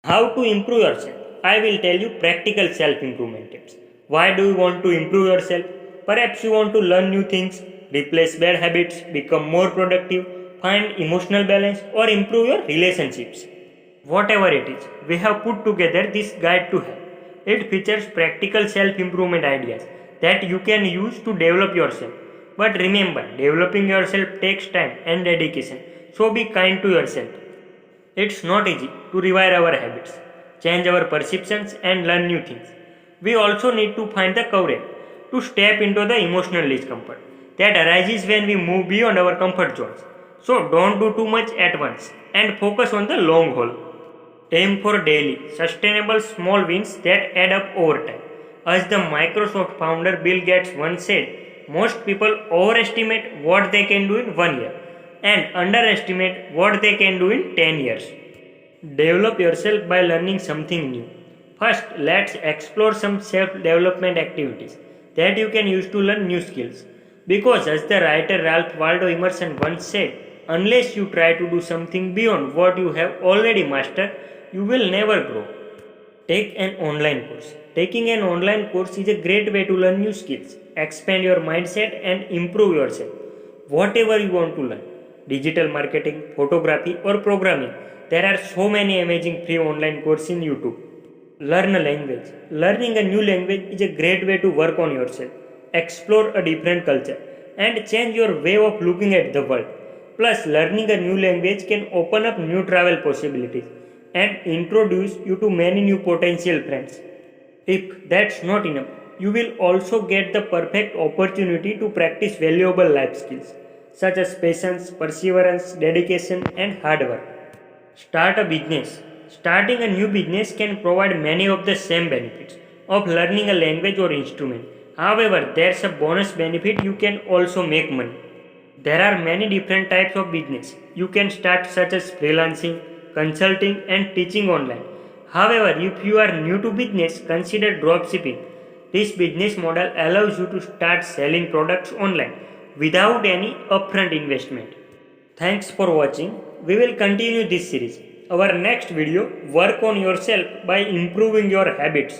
How to improve yourself? I will tell you practical self-improvement tips. Why do you want to improve yourself? Perhaps you want to learn new things, replace bad habits, become more productive, find emotional balance, or improve your relationships. Whatever it is, we have put together this guide to help. It features practical self-improvement ideas that you can use to develop yourself. But remember, developing yourself takes time and dedication. So be kind to yourself. It's not easy to rewire our habits, change our perceptions, and learn new things. We also need to find the courage to step into the emotional discomfort that arises when we move beyond our comfort zones. So don't do too much at once and focus on the long haul. Aim for daily, sustainable small wins that add up over time. As the Microsoft founder Bill Gates once said, most people overestimate what they can do in 1 year and underestimate what they can do in 10 years. Develop yourself by learning something new. First, let's explore some self development activities that you can use to learn new skills. Because, as the writer Ralph Waldo Emerson once said, unless you try to do something beyond what you have already mastered, you will never grow. Take an online course. Taking an online course is a great way to learn new skills, expand your mindset, and improve yourself. Whatever you want to learn digital marketing, photography, or programming there are so many amazing free online courses in YouTube. Learn a language. Learning a new language is a great way to work on yourself, explore a different culture, and change your way of looking at the world. Plus, learning a new language can open up new travel possibilities and introduce you to many new potential friends. If that's not enough, you will also get the perfect opportunity to practice valuable life skills such as patience, perseverance, dedication, and hard work. Start a business. Starting a new business can provide many of the same benefits of learning a language or instrument. However, there's a bonus benefit: you can also make money. There are many different types of business you can start, such as freelancing, consulting, and teaching online. However, if you are new to business, consider dropshipping. This business model allows you to start selling products online without any upfront investment. Thanks for watching. We will continue this series. Our next video: work on yourself by improving your habits.